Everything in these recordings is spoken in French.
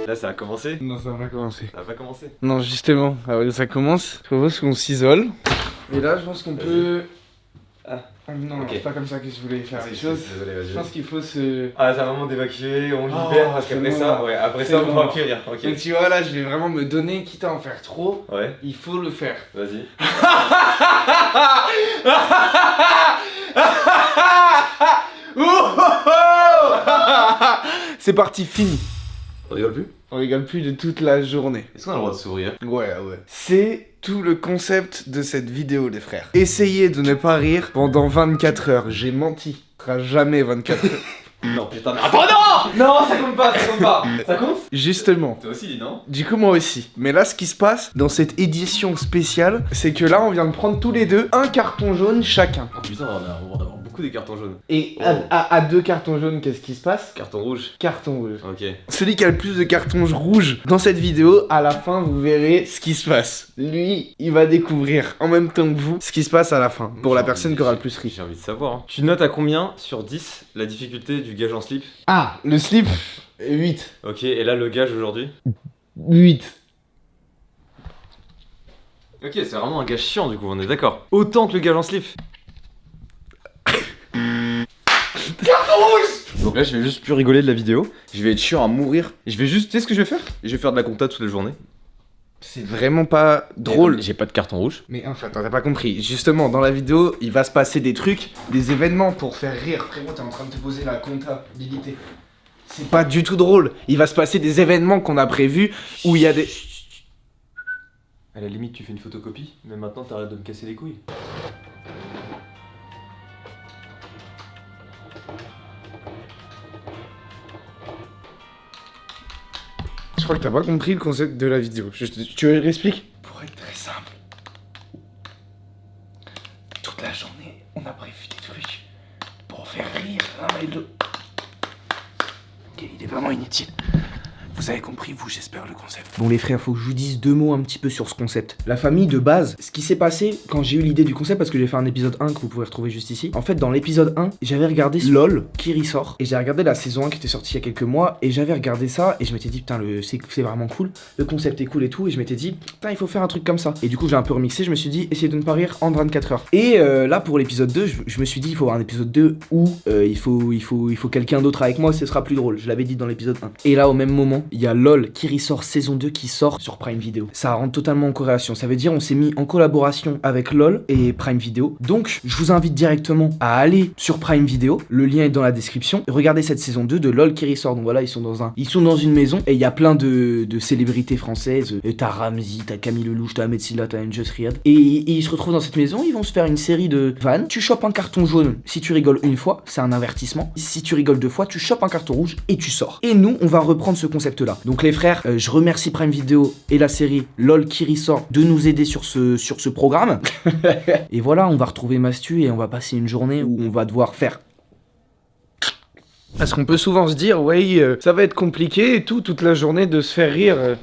Là, ça a commencé? Non, ça va pas commencer. Ça a pas commencé? Non, justement, avant que ça commence, je propose qu'on s'isole. Et là, je pense qu'on peut... Ah. Non, Ok. c'est pas comme ça que je voulais faire les Désolé, choses. vas-y. Je pense qu'il faut se... Ah, c'est un moment d'évacuer, on Oh, libère parce qu'après c'est ça, bon. ouais, après C'est ça, on bon. pourra plus rire. Ok. Donc tu vois, là, je vais vraiment me donner, quitte à en faire trop, Ouais, il faut le faire. vas-y. C'est parti, fini. On rigole plus? On rigole plus de toute la journée. Est-ce qu'on a le droit de sourire? Ouais. C'est tout le concept de cette vidéo, les frères. Essayez de ne pas rire pendant 24 heures. J'ai menti. Ce sera jamais 24 heures. Non, putain, mais attends, non! Non, ça compte pas. Ça compte? Justement. Toi aussi, non? Du coup, moi aussi. Mais là, ce qui se passe dans cette édition spéciale, c'est que là, on vient de prendre tous les deux un carton jaune chacun. Oh putain, on va avoir beaucoup des cartons jaunes. Et Oh. à deux cartons jaunes, qu'est-ce qui se passe? Carton rouge. Carton rouge. Ok. Celui qui a le plus de cartons rouges dans cette vidéo, à la fin, vous verrez ce qui se passe. Lui, il va découvrir en même temps que vous ce qui se passe à la fin, pour la personne qui aura le plus ri. J'ai envie de savoir. Hein. Tu notes à combien sur 10 la difficulté du gage en slip? Ah, le slip, 8. Ok, et là, le gage aujourd'hui? 8. Ok, c'est vraiment un gage chiant du coup, on est d'accord. Autant que le gage en slip. Donc là, je vais juste plus rigoler de la vidéo. Je vais être chiant à mourir. Je vais juste, tu sais ce que je vais faire? Je vais faire de la compta toute la journée. C'est vraiment pas drôle. J'ai pas de carton rouge. Mais enfin, t'as pas compris. Justement, dans la vidéo, il va se passer des trucs, des événements pour faire rire. Frérot, t'es en train de te poser la comptabilité. C'est pas du tout drôle. Il va se passer des événements qu'on a prévus où il y a des... À la limite, tu fais une photocopie, mais maintenant t'arrêtes de me casser les couilles. Je crois que t'as pas compris le concept de la vidéo. Tu veux que je l'explique? Pour être très simple. Toute la journée, on a prévu des trucs pour faire rire l'un et l'autre. Ok, il est vraiment inutile. Vous avez compris, vous, j'espère, le concept. Bon, les frères, faut que je vous dise deux mots un petit peu sur ce concept. La famille de base, ce qui s'est passé quand j'ai eu l'idée du concept, parce que j'ai fait un épisode 1 que vous pouvez retrouver juste ici. En fait, dans l'épisode 1, j'avais regardé LOL qui ressort, et j'ai regardé la saison 1 qui était sortie il y a quelques mois, et j'avais regardé ça, et je m'étais dit, putain, c'est vraiment cool, le concept est cool et tout, et je m'étais dit, putain, il faut faire un truc comme ça. Et du coup, j'ai un peu remixé, je me suis dit, essayez de ne pas rire en 24 heures. Et là, pour l'épisode 2, je me suis dit, il faut avoir un épisode 2 où il faut quelqu'un d'autre avec moi, ce sera plus drôle. Je l'avais dit dans l'épisode 1. Et là, au même moment, il y a LOL qui ressort saison 2 qui sort sur Prime Video. Ça rentre totalement en corrélation. Ça veut dire on s'est mis en collaboration avec LOL et Prime Video. Donc, je vous invite directement à aller sur Prime Video. Le lien est dans la description. Regardez cette saison 2 de LOL qui ressort. Donc voilà, ils sont dans une maison et il y a plein de célébrités françaises. T'as Ramzy, t'as Camille Lelouch, t'as Ahmed Silla, t'as Angel Riyad. Et ils se retrouvent dans cette maison. Ils vont se faire une série de vannes. Tu chopes un carton jaune si tu rigoles une fois. C'est un avertissement. Si tu rigoles deux fois, tu chopes un carton rouge et tu sors. Et nous, on va reprendre ce concept-là. Donc les frères, je remercie Prime Video et la série LOL qui ressort de nous aider sur ce programme. Et voilà, on va retrouver Mastu et on va passer une journée où on va devoir faire... Parce qu'on peut souvent se dire, ouais, ça va être compliqué et tout, toute la journée de se faire rire.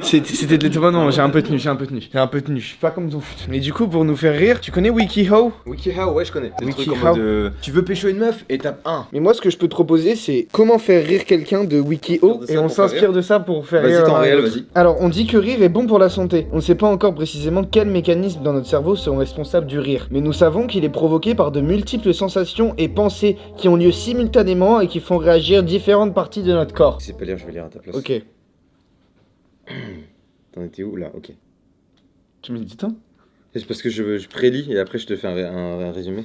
C'était de l'étonnement, non, j'ai un peu tenu. Je suis pas comme ton fut. Mais du coup, pour nous faire rire, tu connais WikiHow? WikiHow, ouais, je connais. Des trucs en WikiHow. mode, tu veux pécho une meuf, étape 1. Mais moi, ce que je peux te proposer, c'est comment faire rire quelqu'un de WikiHow, et on s'inspire de ça pour faire rire. Vas-y, t'en réel, l'autre. vas-y. Alors, on dit que rire est bon pour la santé. On ne sait pas encore précisément quels mécanismes dans notre cerveau sont responsables du rire, mais nous savons qu'il est provoqué par de multiples sensations et pensées qui ont lieu simultanément et qui font réagir différentes parties de notre corps. Si c'est pas lire, je vais lire à ta place. Ok. T'en étais où là? Ok. Tu me dis temps? C'est parce que je prélis et après je te fais un résumé.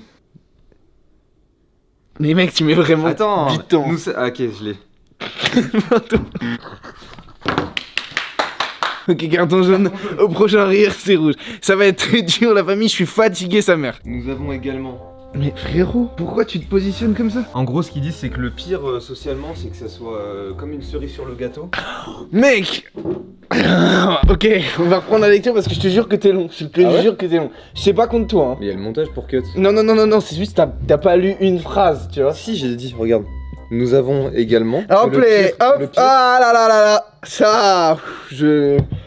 Mais mec, tu mets vraiment du temps. Ah, ok, je l'ai. Ok, carton jaune. Au prochain rire, c'est rouge. Ça va être très dur, la famille, je suis fatigué, sa mère. Nous avons également... Mais frérot, pourquoi tu te positionnes comme ça? En gros, ce qu'ils disent, c'est que le pire socialement, c'est que ça soit comme une cerise sur le gâteau. Mec. Ok, on va reprendre la lecture parce que je te jure que t'es long. Je te jure que t'es long. Je sais pas contre toi, hein. Mais il y a le montage pour cut. Non, c'est juste t'as pas lu une phrase, tu vois. Si, j'ai dit, regarde. Nous avons également... Hop, le pire. Ah là. Ça,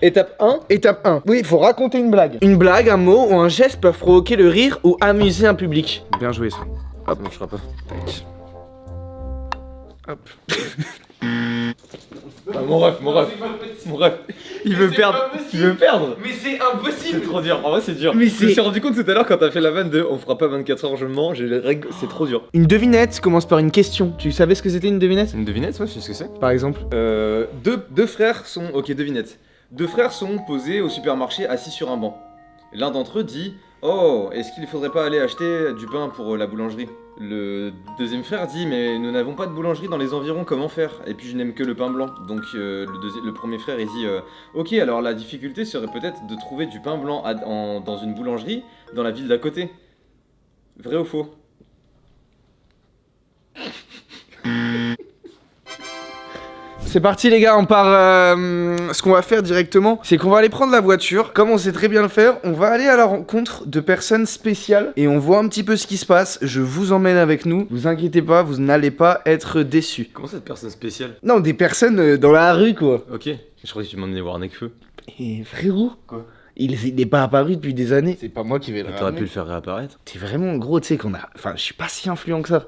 Étape 1. Étape 1. Oui, il faut raconter une blague. Une blague, un mot ou un geste peuvent provoquer le rire ou amuser un public. Bien joué ça. Ça marchera pas. Hop. Ah, mon ref. Il veut perdre. Il veut perdre. Mais c'est C'est impossible. trop dur. En vrai, c'est dur. Mais Je me c'est- suis rendu compte tout à l'heure quand t'as fait la vanne de on fera pas 24 heures, je mens. J'ai les règles. C'est trop dur. Une devinette commence par une question. Tu savais ce que c'était une devinette? Une devinette, ouais, je sais ce que c'est. Par exemple. Deux frères sont. Ok, devinette. Deux frères sont posés au supermarché assis sur un banc. L'un d'entre eux dit oh, est-ce qu'il ne faudrait pas aller acheter du pain pour la boulangerie? Le deuxième frère dit mais nous n'avons pas de boulangerie dans les environs, comment faire? Et puis je n'aime que le pain blanc. Donc le premier frère il dit ok, alors la difficulté serait peut-être de trouver du pain blanc dans une boulangerie dans la ville d'à côté. Vrai ou faux? C'est parti les gars, on part. Ce qu'on va faire directement, c'est qu'on va aller prendre la voiture. Comme on sait très bien le faire, on va aller à la rencontre de personnes spéciales et on voit un petit peu ce qui se passe. Je vous emmène avec nous. Vous inquiétez pas, vous n'allez pas être déçus. Comment cette personne spéciale? Non, des personnes dans la rue quoi. Ok, je croyais que tu m'emmenais voir Nekfeu. Et frérot, Quoi? il n'est pas apparu depuis des années. C'est pas moi qui vais le T'aurais pu ramener. le faire réapparaître. T'es vraiment gros, tu sais qu'on a. Enfin, je suis pas si influent que ça.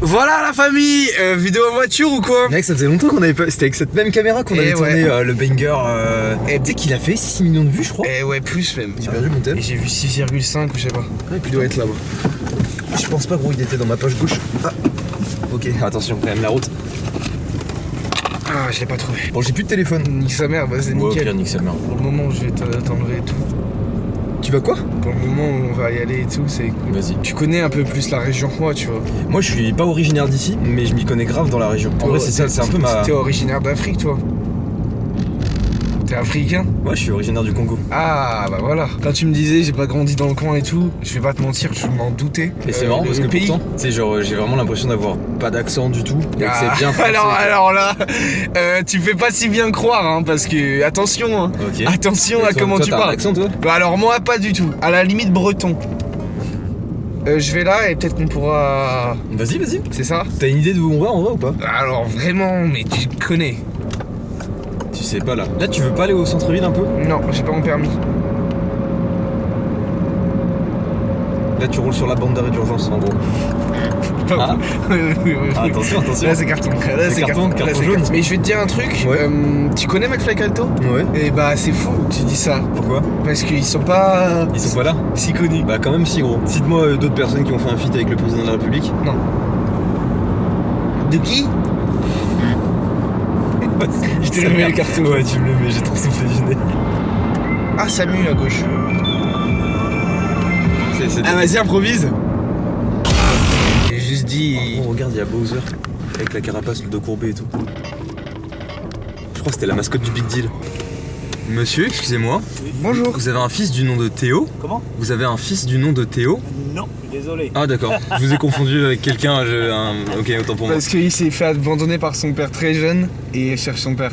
Voilà la famille, vidéo en voiture ou quoi? Mec, ça faisait longtemps qu'on avait pas. C'était avec cette même caméra qu'on avait Eh tourné ouais. le banger. Eh, Tu sais qu'il a fait 6 millions de vues, je crois. Eh ouais, plus même. J'ai perdu mon tel. Et j'ai vu 6,5 ou je sais pas. Il doit être là-bas. Je pense pas, gros, il était dans ma poche gauche. Ah. Ok, attention, quand même la route. Ah, je l'ai pas trouvé. Bon, j'ai plus de téléphone. Nique sa mère, bah c'est nickel. nique sa mère. Pour le moment, je vais t'enlever et tout. Tu vas quoi? Pour le moment où on va y aller et tout, c'est cool. Vas-y. Tu connais un peu plus la région que moi, tu vois. Moi, je suis pas originaire d'ici, mais je m'y connais grave dans la région. En vrai, c'est ça, c'est un peu ma. T'es originaire d'Afrique, toi? T'es africain? Ouais, je suis originaire du Congo. Ah, bah voilà. Quand tu me disais j'ai pas grandi dans le coin et tout, je vais pas te mentir, je m'en doutais. Et c'est marrant Le parce que pays. pourtant, tu sais, genre, j'ai vraiment l'impression d'avoir pas d'accent du tout. Et que Ah, c'est bien français. alors là, tu fais pas si bien croire, hein, parce que attention, hein. Ok. Attention Et à toi- comment toi, tu t'as un parles. accent, toi? Bah alors moi pas du tout, à la limite breton. Je vais là et peut-être qu'on pourra... Vas-y. C'est ça? T'as une idée d'où on va en vrai ou pas? Alors vraiment, mais tu connais. Tu sais pas là. Là, tu veux pas aller au centre-ville un peu? Non, j'ai pas mon permis. Là, tu roules sur la bande d'arrêt d'urgence en gros. Ah. Oui. Ah, attention. Là c'est carton. Là C'est carton, Là, carton c'est jaune. Mais je vais te dire un truc. Ouais. Tu connais McFly Carlto? Ouais. Et bah c'est fou que tu dis ça. Pourquoi? Parce qu'ils sont pas Ils sont pas là? si connus. Bah quand même si gros. Cite-moi d'autres personnes qui ont fait un feat avec le président de la République. Non. De qui? Je t'ai remis le carton. Ouais, tu me le mets, j'ai trop soufflé du nez. Ah, Samu à gauche. C'est Ah, vas-y, improvise. J'ai juste dit. Oh, regarde, il y a Bowser avec la carapace, le dos courbé et tout. Je crois que c'était la mascotte du Big Deal. Monsieur, excusez-moi. Bonjour. Vous avez un fils du nom de Théo? Comment? Vous avez un fils du nom de Théo? Non, désolé. Ah d'accord, je vous ai confondu avec quelqu'un, ok, autant pour moi. Parce qu'il s'est fait abandonner par son père très jeune et il cherche son père.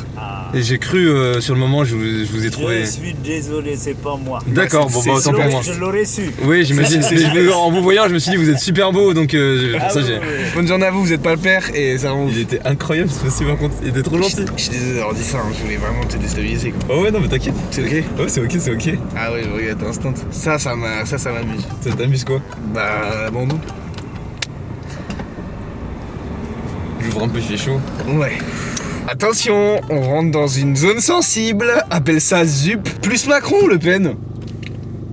Et j'ai cru sur le moment, je vous ai trouvé. Je suis désolé, c'est pas moi. D'accord, bon bah autant pour moi. Je l'aurais su. Oui, j'imagine. Mais en vous voyant, je me suis dit, vous êtes super beau, donc pour ça j'ai. Bonne journée à vous, vous êtes pas le père et ça rend ouf. Il était incroyable ce possible, par contre, il était trop gentil. Je suis désolé d'avoir dit ça, hein, je voulais vraiment te déstabiliser quoi. Oh ouais, non, mais t'inquiète. C'est ok? Ouais, c'est ok. Ah ouais, je regarde instant. Ça m'amuse. Ça t'amuse quoi? Bah, bon nous. J'ouvre un peu, il fait chaud. Ouais. Attention, on rentre dans une zone sensible. Appelle ça ZUP. Plus Macron, Le Pen.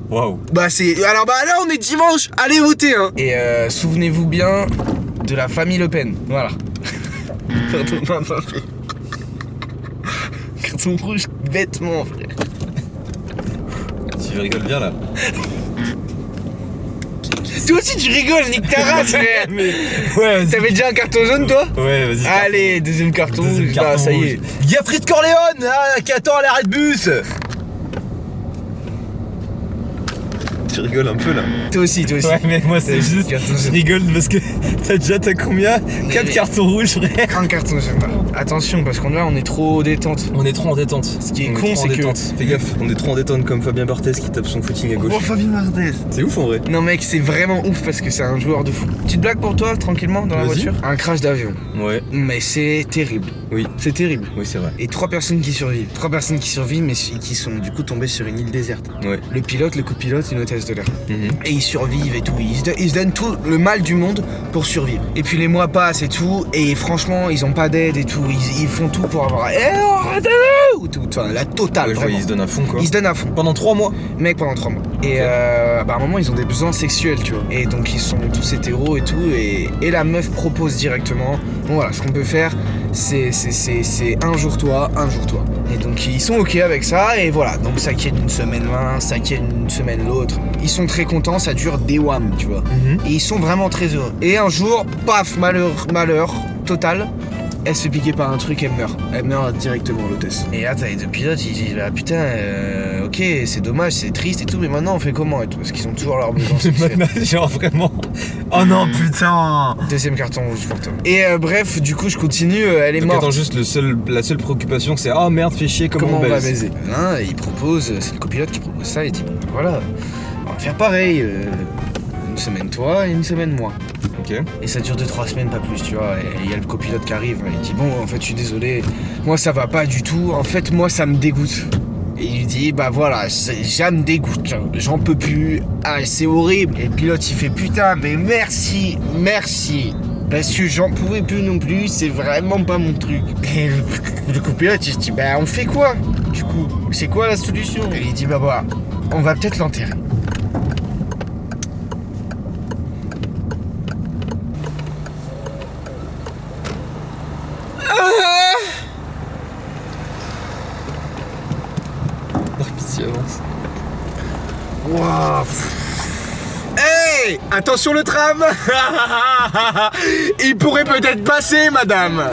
Waouh. Bah c'est... Alors bah là on est dimanche. Allez voter hein. Et souvenez-vous bien de la famille Le Pen. Voilà. Pardon, non. Carton rouge bêtement frère. Tu rigoles bien là. Toi aussi tu rigoles, nique ta race frère. Mais ouais, vas-y. T'avais déjà un carton jaune toi? Ouais, vas-y. Allez, deuxième carton Deuxième rouge. carton Bah ça y rouge. est. Gaffrey de Corléone qui attend à l'arrêt de bus. Tu rigoles un peu là. Toi aussi. Ouais, mais moi c'est juste. Carton Je jaune. rigole parce que t'as combien? 4 mais- cartons rouges, frère. Un carton jaune là. Attention parce qu'on là on est trop détente. On est trop en détente. Ce qui est On con, trop en c'est que- détente. Fais gaffe, on est trop en détente comme Fabien Barthez qui tape son footing à gauche. Oh Fabien Martez. C'est ouf en vrai. Non mec c'est vraiment ouf parce que c'est un joueur de fou. Petite blague pour toi tranquillement dans la Vas-y. voiture. Un crash d'avion. Ouais, Mais c'est terrible. oui, C'est terrible. oui, c'est vrai. Et 3 personnes qui survivent. 3 personnes qui survivent mais qui sont du coup tombées sur une île déserte. Ouais. Le pilote, le copilote, une hôtesse de l'air. Et ils survivent et tout. Ils se donnent tout le mal du monde pour survivre. Et puis les mois passent et tout. Et franchement, ils ont pas d'aide et tout. Ils font tout pour avoir. Ou tout. Enfin, la totale. Ouais, Vraiment. ils se donnent à fond quoi. Ils se donnent à fond. Pendant 3 mois. Mec, pendant 3 mois. Et à un moment, ils ont des besoins sexuels, tu vois. Et donc, ils sont tous hétéros et tout. Et la meuf propose directement. Bon, voilà, ce qu'on peut faire, c'est un jour toi, un jour toi. Et donc, ils sont OK avec ça. Et voilà. Donc, ça quitte une semaine l'un, ça quitte une semaine l'autre. Ils sont très contents, ça dure des wham, tu vois. Et ils sont vraiment très heureux. Et un jour, paf, malheur total. Elle se fait piquer par un truc, elle meurt. Elle meurt directement, l'hôtesse. Et là, t'as les deux pilotes, ils disent, bah putain, ok, c'est dommage, c'est triste et tout, mais maintenant on fait comment et tout, parce qu'ils ont toujours leurs besoins sexuels. Genre vraiment. Oh non, putain. Deuxième carton rouge pour toi. Et bref, du coup, je continue, elle est Donc morte. attends, juste la seule préoccupation c'est ah merde, fais chier, comment on va baise. baiser? Hein, il propose, c'est le copilote qui propose ça, il dit, bon, voilà, on va faire pareil, une semaine toi et une semaine moi. Ok. Et ça dure 2-3 semaines, pas plus, tu vois. Et il y a le copilote qui arrive, il dit bon, en fait, je suis désolé, moi ça va pas du tout, en fait, moi ça me dégoûte. Et il lui dit bah voilà, ça me dégoûte, j'en peux plus, ah c'est horrible. Et le pilote il fait putain, mais merci, parce que j'en pouvais plus non plus, c'est vraiment pas mon truc. Et le copilote il se dit bah on fait quoi du coup, c'est quoi la solution? Et il dit bah voilà, on va peut-être l'enterrer. Avance. Wow. Hey, attention le tram. Il pourrait peut-être passer, madame.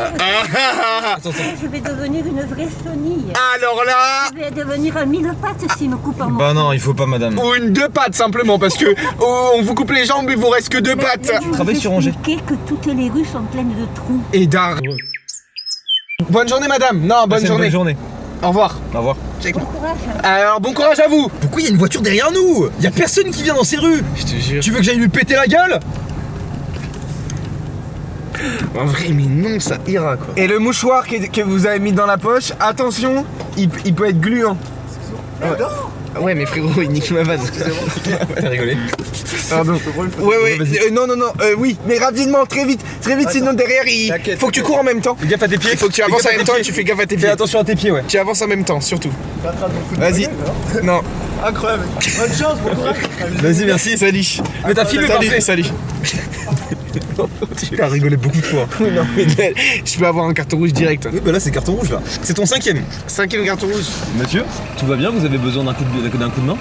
Je vais devenir une vraie Sony. Alors là, Je vais devenir un mille pattes s'il me coupe en morceaux. Bah non, il faut pas madame. ou une 2 pattes simplement, parce que on vous coupe les jambes, il vous reste que 2 pattes. Je vais vous Travaille sur Angers. expliquer que toutes les rues sont pleines de trous. Et d'art. Bonne journée, madame. Non, bonne journée. Bonne journée. Au revoir. Au revoir. Bon courage. Alors, bon courage à vous. Pourquoi il y a une voiture derrière nous? Y a personne qui vient dans ces rues. Je te jure. Tu veux que j'aille lui péter la gueule? En vrai, mais non, ça ira quoi. Et le mouchoir que vous avez mis dans la poche, attention, il peut être gluant. Ouais, mais frérot, il nique ma vanne. T'as rigolé. Pardon. Ouais, Vas-y. non, oui, mais rapidement, très vite, sinon derrière, T'inquiète. faut que tu cours en même temps. Fais gaffe à tes pieds. Il faut que tu Fais avances gaffe en à même tes temps et pieds. tu fais gaffe à tes Fais pieds. attention à tes pieds, ouais. Tu avances en même temps, surtout. Vas-y. Non. Incroyable. Bonne chance, bon courage. Vas-y, merci. Salut. Mais t'as filmé parfait. Salut. Tu as rigolé beaucoup de fois. Non, mais là, je peux avoir un carton rouge direct. Oui, bah là c'est carton rouge là. C'est ton 5ème. 5ème carton rouge. Mathieu, tout va bien? Vous avez besoin d'un coup de main?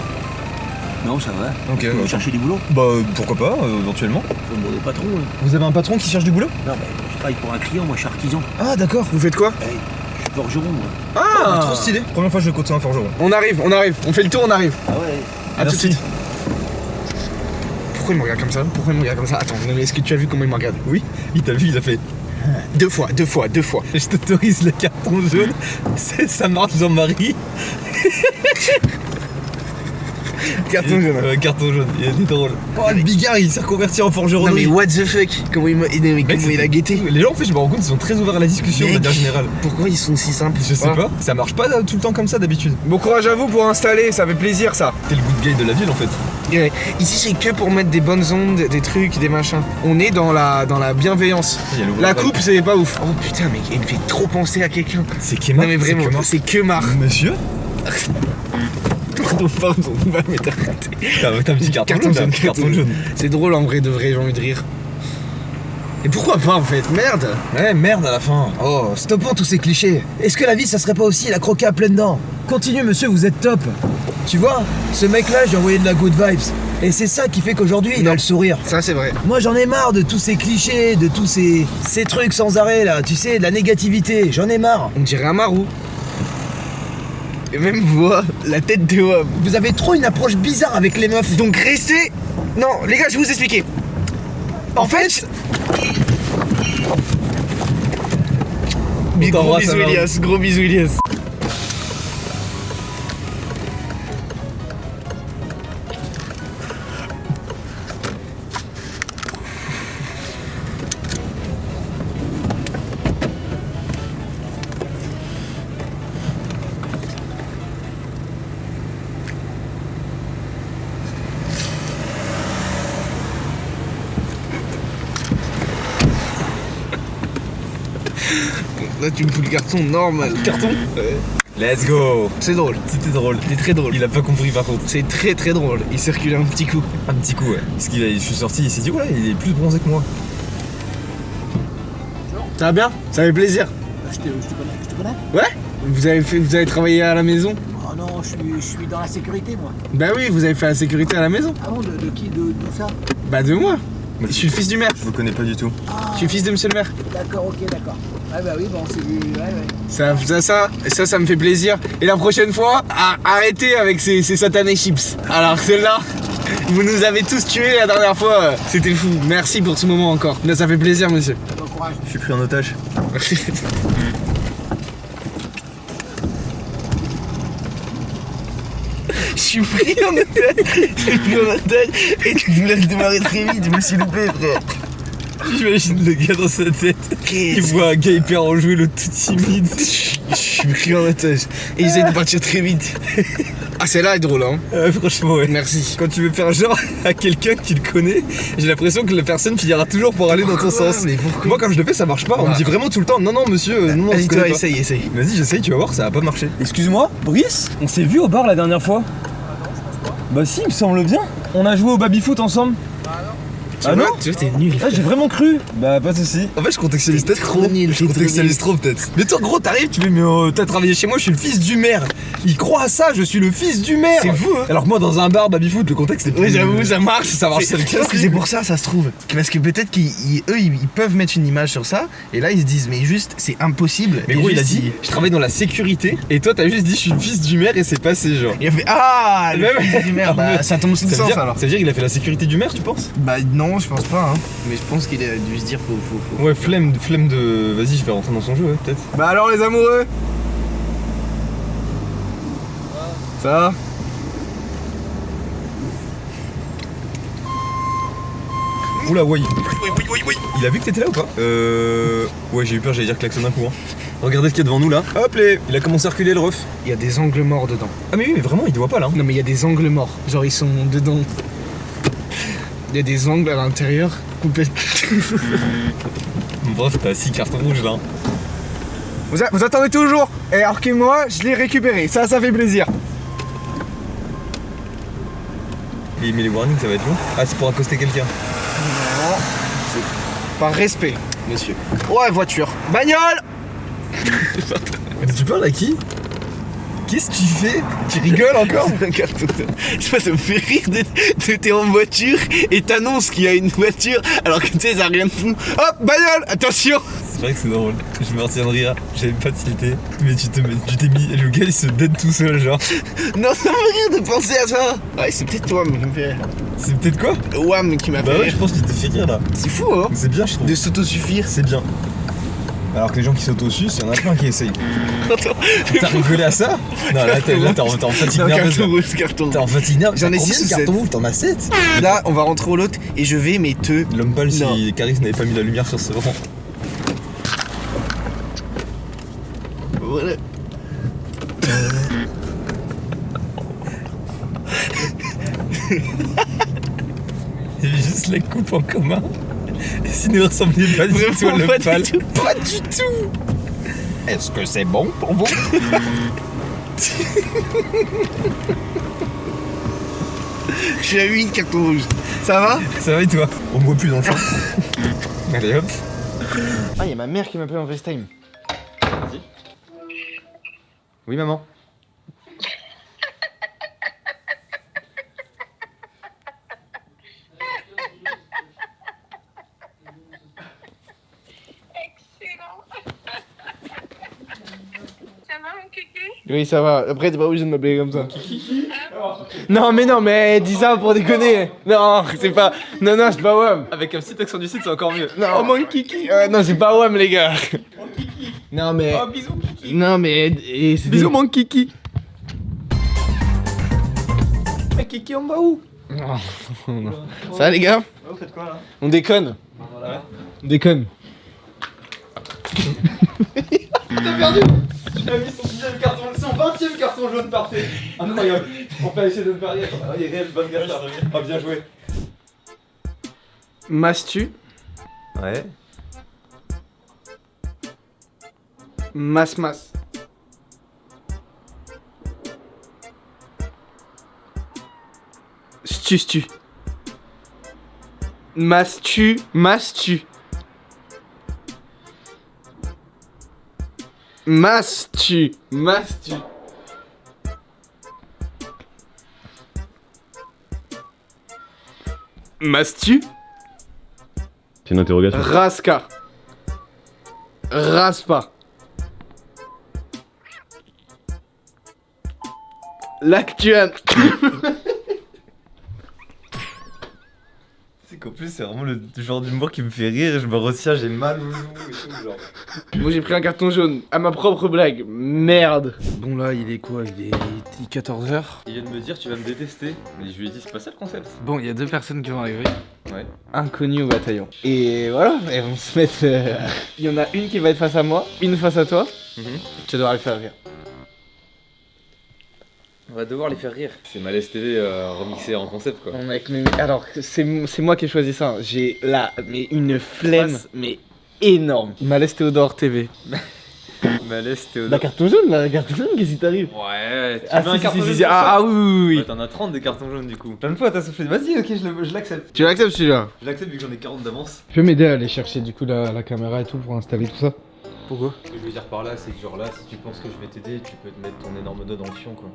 Non, ça va. Ok. Vous cherchez du boulot? Bah pourquoi pas, éventuellement. Faut demander au patron. Vous avez un patron qui cherche du boulot? Non, mais je travaille pour un client, moi je suis artisan. Ah d'accord. Vous faites quoi? Je suis forgeron, moi. Ah, trop stylé. Première fois que je côtoie un forgeron. On arrive. On fait le tour, on arrive. Ah ouais. À tout de Merci. suite. Pourquoi il me regarde comme ça? Attends, mais est-ce que tu as vu comment il me regarde? Oui, il t'a vu, il a fait. 2 fois. Je t'autorise le carton jaune. Ça marche Jean-Marie. Carton jaune. Carton jaune, il était drôle. Oh le bigard il s'est reconverti en forgeron. Non mais what the fuck? Comment il a guetté? Les gens en fait je me rends compte ils sont très ouverts à la discussion de Mec, manière générale. Pourquoi ils sont si simples? Je sais pas, ça marche pas tout le temps comme ça d'habitude. Bon courage à vous pour installer, ça fait plaisir ça. T'es le good guy de la ville en fait. Ouais. Ici c'est que pour mettre des bonnes ondes, des trucs, des machins. On est dans la bienveillance. Il y a le La voilà. coupe c'est pas ouf. Oh putain mec, il me fait trop penser à quelqu'un. C'est Kemar. Non mais vraiment, c'est que marre. Monsieur Pardon, on va mettre arrêté. T'as un petit carton jaune. Carton jaune. C'est drôle en vrai, de vrai, j'ai envie de rire. Et pourquoi pas en fait? Merde! Ouais merde à la fin. Oh, stoppons tous ces clichés. Est-ce que la vie ça serait pas aussi la croquer à pleines dents? Continuez monsieur, vous êtes top. Tu vois, ce mec là j'ai envoyé de la good vibes. Et c'est ça qui fait qu'aujourd'hui il a le sourire. Ça c'est vrai. Moi j'en ai marre de tous ces clichés, de tous ces trucs sans arrêt là, tu sais, de la négativité, j'en ai marre. On dirait un marou. Et même voix, la tête de homme. Vous avez trop une approche bizarre avec les meufs. Donc restez. Non, les gars, je vais vous expliquer. En fait. Gros t'embrasse, bisous alors. Elias, gros bisous Elias. Là, tu me fous le carton normal. Carton. Let's go. C'est drôle. C'était drôle. C'est très drôle. Il a pas compris par contre. C'est très très drôle. Il circule un petit coup. Un petit coup, ouais. Parce qu'il je suis sorti, il s'est dit, ouais, il est plus bronzé que moi. Ça va bien? Ça fait plaisir. Je te connais. Ouais? Vous avez travaillé à la maison? Oh non, je suis dans la sécurité, moi. Bah oui, vous avez fait la sécurité à la maison. Ah bon, de qui? D'où ça? Bah de moi. Je suis le fils du maire. Je vous connais pas du tout. Je suis le fils de monsieur le maire. D'accord, ok, d'accord. Ah bah oui, bon, c'est du... Ouais. Ça me fait plaisir. Et la prochaine fois, arrêtez avec ces satanés chips. Alors celle-là, vous nous avez tous tués la dernière fois. C'était fou. Merci pour ce moment encore. Là, ça fait plaisir, monsieur. Bon courage. Je suis pris en otage. Je suis pris en otage. Et tu voulais démarrer très vite. Je me suis loupé, frère. J'imagine le gars dans sa tête. Il voit un gars hyper enjoué, l'autre tout timide. Je suis pris en otage. Et ils essaient de partir très vite. Ah, celle-là est drôle, hein. Franchement, ouais. Merci. Quand tu veux faire genre à quelqu'un que tu le connais, j'ai l'impression que la personne finira toujours pour aller dans ton sens. Mais pourquoi? Moi, quand je le fais, ça marche pas. On me dit vraiment tout le temps, non, monsieur, non, Vas-y, je toi, connais pas. essaye. Vas-y, j'essaye, tu vas voir, ça va pas marcher. Excuse-moi, Brice, on s'est vu au bar la dernière fois? Bah si, il me semble bien. On a joué au baby-foot ensemble. Ah non? Tu vois, t'es nul. Ah, j'ai vraiment cru. Bah pas de soucis. En fait, je contextualise peut-être trop. Je contextualise trop, peut-être. Mais toi, gros, t'arrives, tu fais, mais t'as travaillé chez moi, je suis le fils du maire. Il croit à ça, je suis le fils du maire. C'est fou, hein. Alors que moi, dans un bar, baby-foot, le contexte est plus. Oui, j'avoue, ça marche. Ça marche, c'est le Je pense que c'est pour ça, ça se trouve. Parce que peut-être qu'ils peuvent mettre une image sur ça, et là ils se disent, mais juste, c'est impossible. Mais Et gros, il a juste, dit, je travaille dans la sécurité, et toi, t'as juste dit, je suis le fils du maire, et c'est passé, genre. Il a fait, ah, le Même- fils du maire, bah ça tombe sous le Ça veut, sens dire, alors. ça veut dire qu'il a fait la sécurité du maire, tu penses? Bah non, je pense pas, hein. Mais je pense qu'il a dû se dire, faut. Ouais, flemme de. Vas-y, je vais rentrer dans son jeu, ouais, peut-être. Bah alors, les amoureux? Ça va? Oula, ouais. Il a vu que t'étais là ou pas? Ouais, j'ai eu peur, j'allais dire klaxon d'un coup. Hein. Regardez ce qu'il y a devant nous là. Hop, il a commencé à reculer le ref. Il y a des angles morts dedans. Ah, mais oui, mais vraiment, il te voit pas là. Hein. Non, mais il y a des angles morts. Genre, ils sont dedans. Il y a des angles à l'intérieur. Complètement. Bref, t'as 6 cartons rouges là. Vous attendez toujours? Et alors que moi, je l'ai récupéré. Ça fait plaisir. Et mais les warnings, ça va être long. Ah, c'est pour accoster quelqu'un. Non, c'est par respect, monsieur. Ouais, voiture. Bagnole! Mais tu parles à qui? Qu'est-ce que tu fais? Tu rigoles encore? Un carton. Je sais pas, ça me fait rire de t'es en voiture et t'annonces qu'il y a une voiture alors que tu sais, ça a rien de fou. Hop, bagnole! Attention! C'est vrai que c'est drôle. Je me retiens de rire. J'avais pas tilté. Mais tu t'es mis. Le gars il se dead tout seul, genre. Non, ça me fait rire de penser à ça. Ouais, c'est peut-être toi qui me fait rire. C'est peut-être quoi? Wam qui m'a Bah fait ouais, rire. je pense que tu t'es fait rire là. C'est fou, hein? C'est bien, je trouve. De s'autosuffire. C'est bien. Alors que les gens qui s'auto-sucent, il y en a plein qui essayent. Attends. T'as rigolé à ça? Non, là t'es en fatigue Non, nerveuse. carton rouge, carton T'es rouge. en fatigue nerveuse. J'en ai T'as combien 6 de ou cartons 7. rouges? T'en as 7? Là, on va rentrer au lot et je vais, mais L'homme pâle Non. si Caris n'avait pas mis la lumière sur ce rang. Voilà. Il y avait juste la coupe en commun. Et sinon il ressemblait pas du tout à Vraiment l'homme pas du pâle. tout. Pas du tout. Est-ce que c'est bon pour vous? Je suis à 8 cartons rouges. Ça va? Ça va et toi? On me voit plus dans le champ. Allez hop. Ah, il y a ma mère qui m'appelle en FaceTime. Oui, maman. Excellent. Ça va, mon kiki? Oui, ça va. Après, t'es pas obligé de m'appeler comme ça. Non, mais dis ça pour déconner. Non, c'est pas. Non, c'est pas Wam. Avec un petit accent du site, c'est encore mieux. Non. Oh, mon kiki. Non, c'est pas Wam, les gars. Non, mais. Oh, bisous, Kiki. Non, mais. Bisous, mon Kiki. Mais Kiki, on va où? Non. Ça va, les gars? Vous faites quoi là? On déconne. On déconne. T'as perdu! Tu as mis son 10ème carton, son 20ème carton jaune parfait! Incroyable! On peut essayer de me faire rire. Ah, il est réel, bonne garde. Ah, bien joué! Mastu. Ouais. Mas. Stu. Mastu. Mastu. Mastu. C'est une interrogation. Raska. Raspa. L'actuel. C'est qu'en plus, c'est vraiment le genre d'humour qui me fait rire. Je me retiens, j'ai mal au genou et tout. Genre. Moi j'ai pris un carton jaune à ma propre blague. Merde. Bon là il est quoi? Il est 14h. Il vient de me dire tu vas me détester. Mais je lui ai dit c'est pas ça le concept. Bon il y a 2 personnes qui vont arriver. Ouais. Inconnues au bataillon. Et voilà, elles vont se mettre... Il y en a une qui va être face à moi, une face à toi. Tu dois les faire rire. On va devoir les faire rire. C'est Malaise TV remixé en concept quoi. Bon mec, mais alors c'est moi qui ai choisi ça. J'ai là mais une flemme mais énorme. Malaise Théodore TV. Malaise La Théodore. carton jaune là, la carton jaune, qu'est-ce qui t'arrive? Ouais, tu Ah veux un si, carton si, jaune si, pour ça ah oui. Ouais, t'en as 30 des cartons jaunes du coup. Plein de fois t'as soufflé. Vas-y, ok, je l'accepte. Tu l'acceptes celui-là? Je l'accepte vu que j'en ai 40 d'avance. Tu peux m'aider à aller chercher du coup la caméra et tout pour installer tout ça? Pourquoi? Ce que je veux dire par là, c'est que genre là, si tu penses que je vais t'aider, tu peux te mettre ton énorme doigt dans le fion quoi.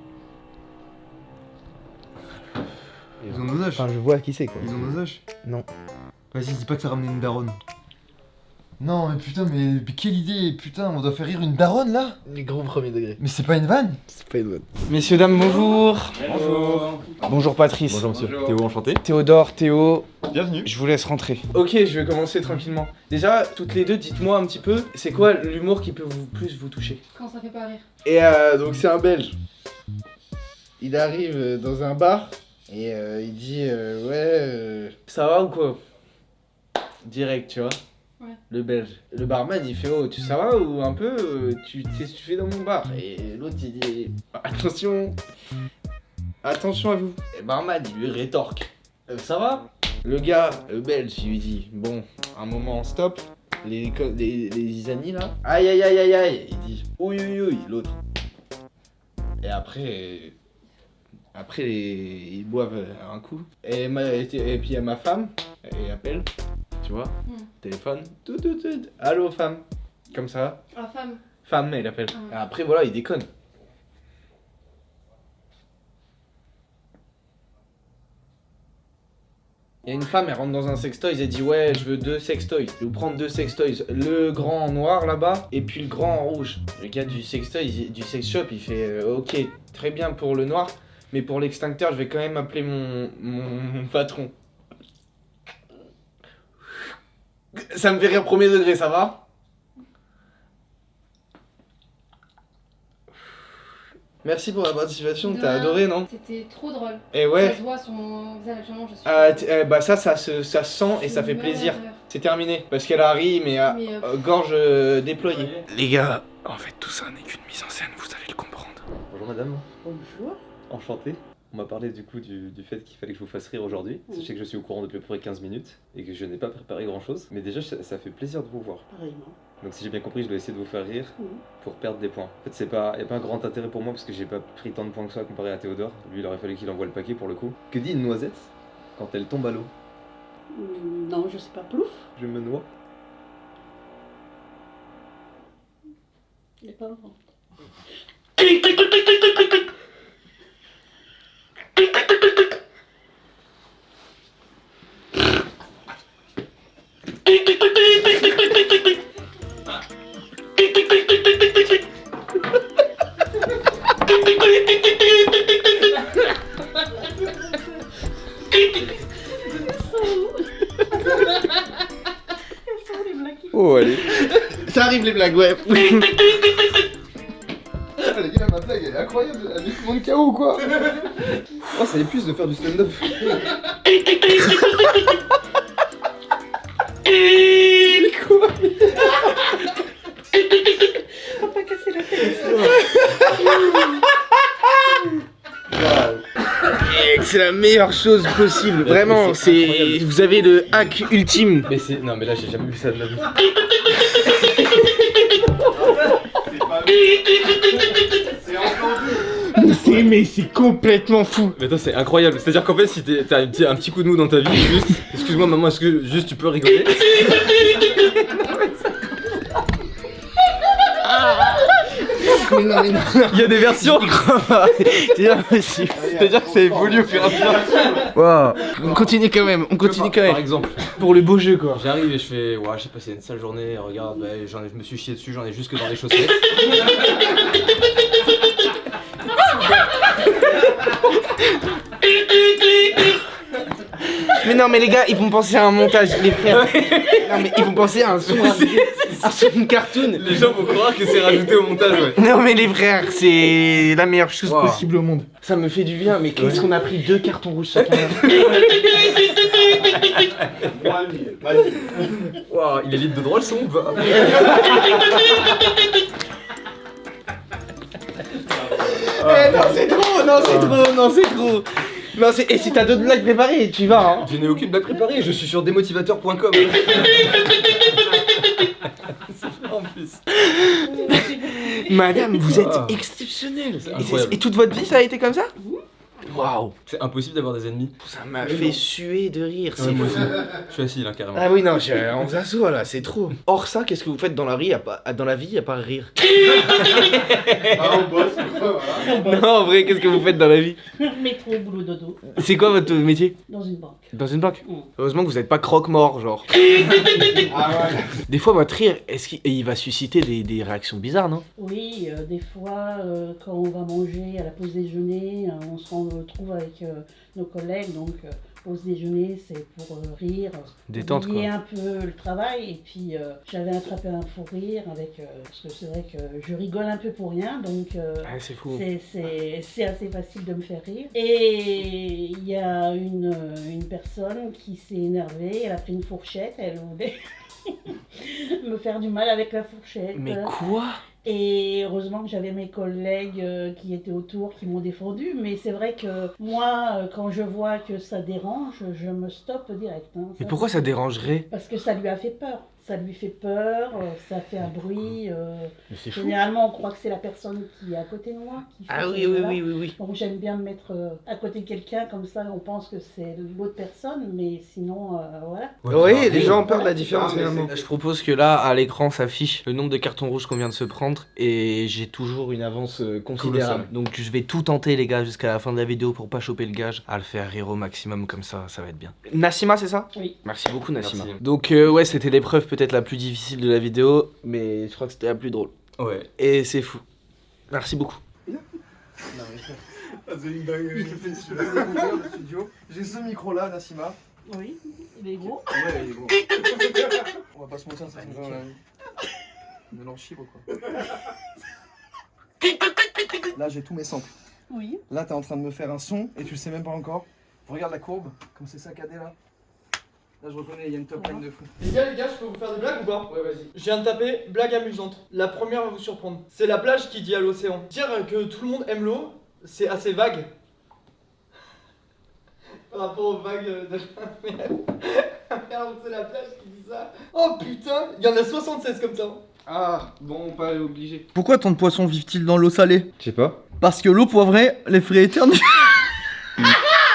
Ils ont nos âges. Enfin je vois qui c'est quoi. Ils ont nos âges. Non. Vas-y, dis pas que t'as ramené une daronne. Non, mais putain, mais quelle idée. Putain, on doit faire rire une daronne là. Les gros premier degré. Mais c'est pas une vanne. C'est pas une bonne. Messieurs, dames, bonjour. Bonjour. Bonjour Patrice. Bonjour monsieur. Bonjour. Théo, enchanté. Théodore, Théo, Bienvenue. je vous laisse rentrer. Ok, je vais commencer tranquillement. Déjà, toutes les deux, dites-moi un petit peu, c'est quoi l'humour qui peut plus vous toucher? Quand ça fait pas rire. Et donc c'est un Belge. Il arrive dans un bar et il dit ça va ou quoi? Direct, tu vois. Ouais. Le Belge. Le barman il fait oh tu ça va ou un peu qu'est-ce que tu fais dans mon bar? Et l'autre il dit attention à vous. Et le barman il lui rétorque ça va? Le gars, le Belge, il lui dit bon un moment stop. Les Isani là. Aïe aïe aïe aïe aïe. Il dit oui oui oui l'autre. Et après ils boivent un coup. Et puis il y a ma femme, elle appelle, tu vois, téléphone, tout. Allô femme, comme ça. La femme. Femme, elle appelle. Et après voilà, il déconne. Il y a une femme, elle rentre dans un sextoy, elle dit ouais, je veux 2 sextoys. Je vais vous prendre 2 sextoys. Le grand en noir là-bas, et puis le grand en rouge. Le gars du sextoy, du sex shop, il fait ok, très bien pour le noir, mais pour l'extincteur, je vais quand même appeler mon patron. Ça me fait rire premier degré, ça va? Merci pour la participation, De t'as rien. adoré, non? C'était trop drôle. Et ouais. Ça se voit sur mon visage, vraiment, je suis. Bah ça se sent et ça fait plaisir. C'est terminé, parce qu'elle a ri, mais Mais, gorge déployée. Les gars, en fait tout ça n'est qu'une mise en scène, vous allez le comprendre. Bonjour madame. Bonjour. Enchanté. On m'a parlé du coup du fait qu'il fallait que je vous fasse rire aujourd'hui. Sachez que je suis au courant depuis à peu près 15 minutes et que je n'ai pas préparé grand chose. Mais déjà ça fait plaisir de vous voir. Pareillement. Donc si j'ai bien compris, je dois essayer de vous faire rire pour perdre des points. En fait, il n'y a pas un grand intérêt pour moi parce que j'ai pas pris tant de points que ça comparé à Théodore. Lui, il aurait fallu qu'il envoie le paquet pour le coup. Que dit une noisette quand elle tombe à l'eau? Non, je sais pas, plouf. Je me noie. Il est pas grand. Oh, allez. Ça arrive les blagues, ouais. Ah, les gars, ma blague elle est incroyable. Elle est tout le monde KO ou quoi? Oh, ça épuise de faire du stand-up. C'est la meilleure chose possible, vraiment. C'est incroyable. vous avez le hack ultime. Mais c'est. Non, mais là, j'ai jamais vu ça de ma vie. Mais c'est complètement fou. Mais attends, c'est incroyable. C'est-à-dire qu'en fait, si t'as un petit coup de mou dans ta vie, juste. Excuse-moi, maman, est-ce que juste tu peux rigoler? Mais non, mais non. Il y a des versions. C'est impossible. C'est-à-dire que ça évolue au fur et à mesure. Wow. On continue quand même, Par exemple, Pour le beau jeu quoi. j'arrive et je fais ouais, j'ai passé une sale journée, regarde, bah, je me suis chié dessus, j'en ai jusque dans les chaussettes. Mais non mais les gars, ils vont penser à un montage, les frères. Non mais ils vont penser à un son, une cartoon. Les gens vont croire que c'est rajouté au montage, ouais. Non mais les frères, c'est la meilleure chose Wow. possible au monde. Ça me fait du bien, mais qu'est-ce qu'on a pris 2 cartons rouges chacun. Wow, il est libre de droit le son ou pas? Non c'est trop, non c'est trop, non c'est trop. Non c'est... Et si t'as d'autres blagues préparées, tu vas hein. Je n'ai aucune blague préparée, je suis sur démotivateur.com. En plus. Madame, vous êtes Ah. exceptionnelle. incroyable. Et toute votre vie ça a été comme ça? Waouh. C'est impossible d'avoir des ennemis. Ça m'a fait suer de rire, c'est moi fou. aussi. Je suis assis là carrément. Ah oui non, on s'assoit là, c'est trop. Or ça, qu'est-ce que vous faites dans la vie dans la vie à part rire? Non en vrai, qu'est-ce que vous faites dans la vie? Métro, boulot, dodo. C'est quoi votre métier? Dans une banque. Dans une banque? Mm. Heureusement que vous n'êtes pas croque-mort genre. Des fois votre rire, il va susciter des réactions bizarres non? Oui, des fois, quand on va manger à la pause déjeuner, on se retrouve avec nos collègues, donc pause déjeuner, c'est pour rire, Détente, oublier quoi. un peu le travail, et puis j'avais attrapé un fou rire avec, parce que c'est vrai que je rigole un peu pour rien, donc Ouais c'est fou. c'est assez facile de me faire rire. Et il y a une personne qui s'est énervée, elle a pris une fourchette, elle voulait me faire du mal avec la fourchette. Mais quoi? Et heureusement que j'avais mes collègues qui étaient autour, qui m'ont défendu. Mais c'est vrai que moi, quand je vois que ça dérange, je me stoppe direct. Hein. Mais pourquoi ça dérangerait? Parce que ça lui a fait peur. Ça lui fait peur, ça fait un bruit. Mais c'est fou. Généralement, on croit que c'est la personne qui est à côté de moi. Qui fait Ah ce oui bruit-là. oui. Donc j'aime bien me mettre à côté de quelqu'un, comme ça on pense que c'est l'autre personne, mais sinon, voilà. Oui, les gens ont peur de la différence Ah, mais finalement. Je propose que là, à l'écran, s'affiche le nombre de cartons rouges qu'on vient de se prendre et j'ai toujours une avance considérable. Colossal. Donc je vais tout tenter les gars jusqu'à la fin de la vidéo pour pas choper le gage, à le faire rire au maximum comme ça va être bien. Nassima, c'est ça? Oui. Merci beaucoup Nassima. Merci. Donc ouais, c'était l'épreuve peut-être la plus difficile de la vidéo, mais je crois que c'était la plus drôle. Ouais. Et c'est fou. Merci beaucoup. J'ai ce micro là, Nassima. Oui, il est gros. Ouais, il est gros. On va pas se mentir, ça fait un mélange chibre quoi. Là, j'ai tous mes samples. Oui. Là, t'es en train de me faire un son et tu le sais même pas encore. Regarde la courbe, comme c'est saccadé là. Là, je reconnais, il y a une top line de fou. Les gars, je peux vous faire des blagues ou pas? Ouais, vas-y. Je viens de taper blague amusante. La première va vous surprendre. C'est la plage qui dit à l'océan. Dire que tout le monde aime l'eau, c'est assez vague. Par rapport aux vagues de la mer. Merde, c'est la plage qui dit ça. Oh putain, il y en a 76 comme ça. Ah, bon, pas obligé. Pourquoi tant de poissons vivent-ils dans l'eau salée? Je sais pas. Parce que l'eau poivrée les ferait éternuer.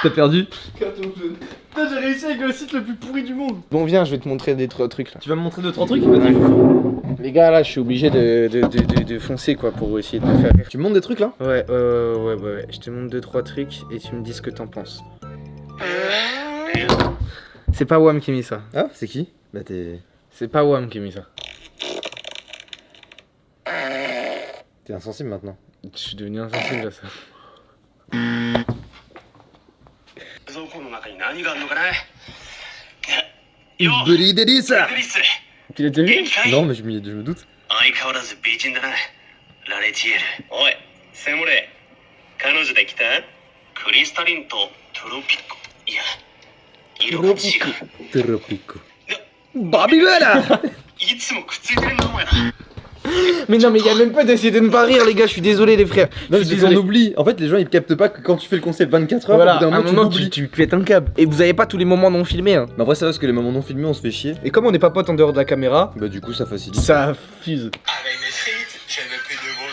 T'as perdu? Putain, j'ai réussi avec le site le plus pourri du monde. Bon, viens, je vais te montrer des trucs là. Tu vas me montrer 2-3 trucs? Vas-y. Les gars, là, je suis obligé de foncer quoi pour essayer de me faire rire. Tu me montres des trucs là? Ouais. Je te montre 2-3 trucs et tu me dis ce que t'en penses. C'est pas Wam qui a mis ça. Ah, c'est qui? Bah t'es C'est pas Wam qui a mis ça. insensible maintenant. Je suis devenu insensible à ça. Bridélissa! Tu l'as déjà vu? Non, mais je me doute. 相変わらず美人だなラレチエルおいセモレ彼女できたクリスタリンとトロピコいや色が違う Tropico. Babylone! いつもくっついてるなお前ら Mais non, mais y a même pas d'essayer de ne pas rire, les gars, je suis désolé, les frères. Non, Je mais suis c'est qu'on désolé. oublie. En fait, les gens ils captent pas que quand tu fais le concept 24 heures, Voilà, au bout d'un à un moment, moment, tu tu l'oublies. pètes un câble. Et vous avez pas tous les moments non filmés, hein. Mais après, ça va parce que les moments non filmés, on se fait chier. Et comme on n'est pas potes en dehors de la caméra, Bah, du coup, ça facilite. ça fuse. Avec mes frites, j'aime plus de bon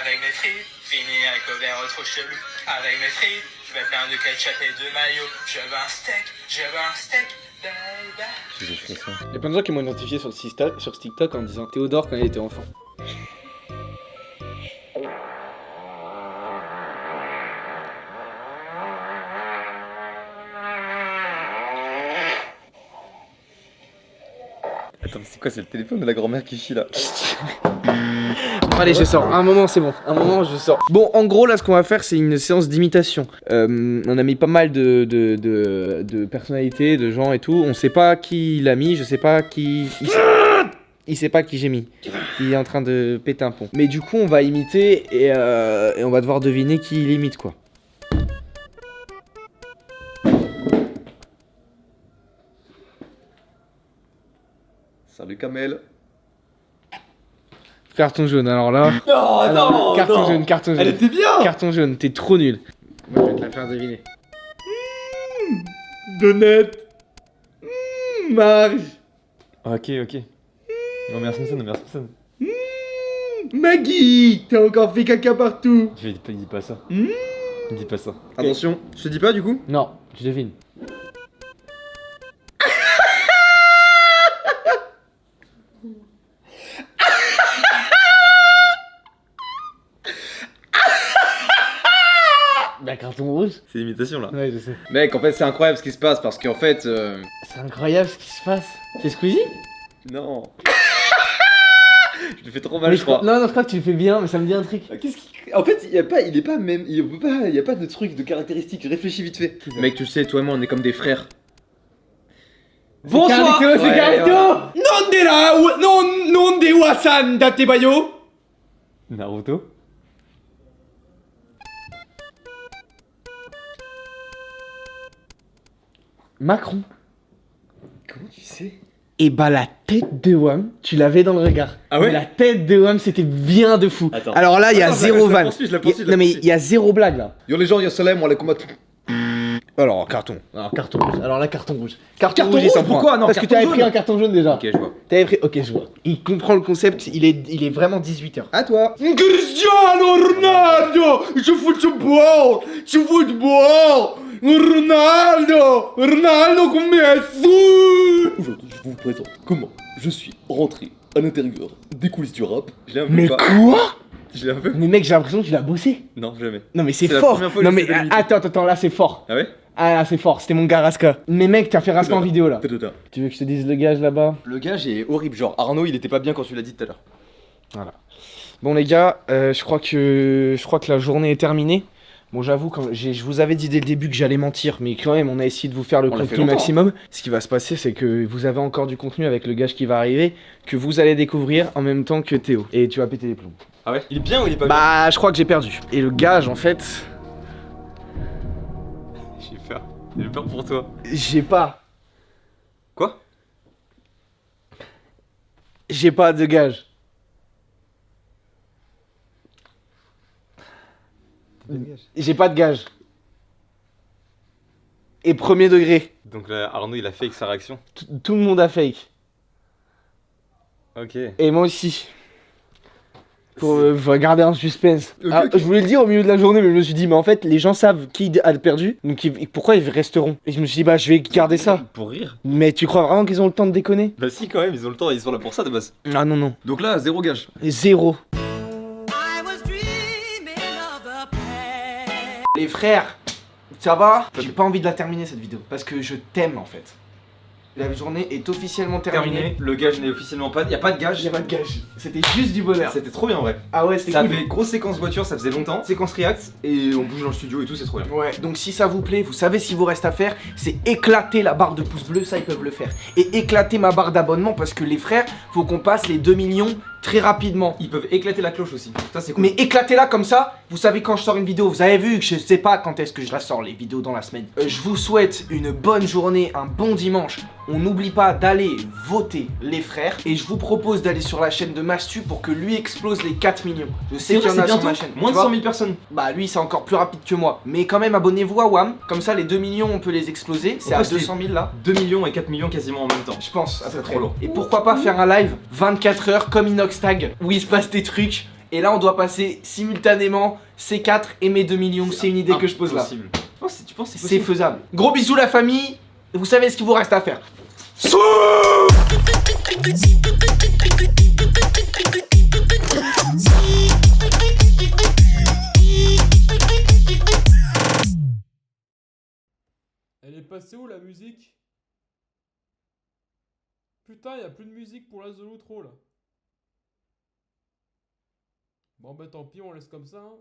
avec mes frites, fini un couvert trop chelou. Avec mes frites, je vais plein de ketchup et de mayo. Je veux un steak, baby. Il y a plein de gens qui m'ont identifié sur TikTok en disant Théodore quand il était enfant. Attends, c'est quoi? C'est le téléphone de la grand-mère qui chie là. Allez, je sors. Un moment, c'est bon. Un moment, je sors. Bon, en gros, là, ce qu'on va faire, c'est une séance d'imitation. On a mis pas mal de personnalités, de gens et tout. On sait pas qui l'a mis, je sais pas qui. Il sait pas qui j'ai mis. Il est en train de péter un pont. Mais du coup, on va imiter et on va devoir deviner qui il imite, quoi. Salut Kamel. Carton jaune, alors là. Non, attends, carton non. jaune, carton jaune. Elle était bien. Carton jaune, t'es trop nul. Moi, je vais te la faire deviner. Donette. Marge. Ok. Homer Simpson. Maggie. T'as encore fait caca partout. Dis pas ça. Dis pas ça. Attention, je te dis pas du coup. Non, je devine. Bah, carton rouge. C'est l'imitation là. Ouais, je sais. Mec, en fait, c'est incroyable ce qui se passe parce qu'en fait. C'est incroyable ce qui se passe. C'est Squeezie? Non. Je le fais trop mal, je crois. Non, je crois que tu le fais bien, mais ça me dit un truc. En fait, il y a pas de truc, de caractéristiques. Je réfléchis vite fait. Mec, tu sais, toi et moi, on est comme des frères. Bonsoir. C'est Carlito. Non de wasan datebayo. Naruto. Macron. Comment tu sais? Et bah la tête de Wham, tu l'avais dans le regard. Ah ouais? La tête de Wham, c'était bien de fou. Attends. Alors là, il y a zéro vanne. Je la poursuis. Non mais il y a zéro blague là. Yo les gens, yo salam, on les combat. Alors carton. Alors carton rouge. Alors là carton rouge. Carton rouge, il s'en pourquoi? prend. Non, parce que carton t'avais jaune. pris un carton jaune déjà. Ok, je vois. T'avais pris. Ok, je vois. Il comprend le concept. Il est vraiment 18h. À toi. Cristiano Ronaldo, je football. Ronaldo comme Messi. Aujourd'hui, je vous présente comment je suis rentré à l'intérieur des coulisses du rap. Je l'ai un peu Mais pas. quoi? Je l'ai un peu. Mais mec, j'ai l'impression que tu l'as bossé. Non, jamais. Non mais c'est C'est la fort. première fois que Non je mais fais de l'imiter. attends, là c'est fort. Ah ouais? Ah là c'est fort. C'était mon gars Raska. Mais mec, t'as fait Raska en vidéo là. Tata. Tu veux que je te dise le gage là-bas? Le gage est horrible, genre Arnaud il était pas bien quand tu l'as dit tout à l'heure. Voilà. Bon les gars, je crois que la journée est terminée. Bon j'avoue, je vous avais dit dès le début que j'allais mentir, mais quand même on a essayé de vous faire le On l'a fait contenu longtemps. maximum. Ce qui va se passer c'est que vous avez encore du contenu avec le gage qui va arriver, que vous allez découvrir en même temps que Théo. Et tu vas péter les plombs. Ah ouais? Il est bien ou il est pas bien? Bah je crois que j'ai perdu. Et le gage en fait, J'ai peur pour toi. j'ai pas. Quoi? J'ai pas de gage. J'ai pas de gage. Et premier degré. Donc là, Arnaud il a fake sa réaction. Tout le monde a fake. Ok. Et moi aussi. Pour garder un suspense. Ok, Ah, ok. Je voulais le dire au milieu de la journée, mais je me suis dit, mais en fait, les gens savent qui a perdu, donc pourquoi ils resteront? Et je me suis dit, bah je vais garder ça. Pour rire? Mais tu crois vraiment qu'ils ont le temps de déconner? Bah si quand même, ils ont le temps, ils sont là pour ça de base. Ah non, non. Donc là, zéro gage. Zéro. Les frères, ça va? J'ai pas envie de la terminer cette vidéo, parce que je t'aime en fait. La journée est officiellement terminée. Le gage n'est officiellement pas. Y a pas de gage. J'ai pas de gage. C'était juste du bonheur. C'était trop bien en vrai. Ah ouais, c'était Ça cool. fait grosse séquence voiture, ça faisait longtemps. Séquence react et on bouge dans le studio et tout, c'est trop bien. Ouais, donc si ça vous plaît, vous savez ce qu'il vous reste à faire, c'est éclater la barre de pouces bleus, ça ils peuvent le faire. Et éclater ma barre d'abonnement parce que les frères, faut qu'on passe les 2 millions très rapidement. Ils peuvent éclater la cloche aussi. Ça c'est cool. Mais éclatez-la comme ça, vous savez quand je sors une vidéo, vous avez vu que je sais pas quand est-ce que je la sors les vidéos dans la semaine. Je vous souhaite une bonne journée, un bon dimanche. On n'oublie pas d'aller voter les frères et je vous propose d'aller sur la chaîne de Mastu pour que lui explose les 4 millions. Je sais qu'il y en a sur ma chaîne. Moins tu de 100 vois. 000 personnes. Bah lui c'est encore plus rapide que moi. Mais quand même abonnez-vous à WAM, comme ça les 2 millions on peut les exploser. C'est à passe les 200 000 là. 2 millions et 4 millions quasiment en même temps. Je pense à peu C'est près. trop lourd. Et pourquoi pas faire un live 24 heures comme Inox Tag où il se passe des trucs Et là, on doit passer simultanément C4 et mes 2 millions. C'est une idée que je pose là. Impossible. Tu penses que c'est C'est possible? faisable. Gros bisous la famille. Vous savez ce qu'il vous reste à faire. Elle est passée où la musique? Putain, y a plus de musique pour la The Outro là. Bon bah tant pis, on laisse comme ça. Hein.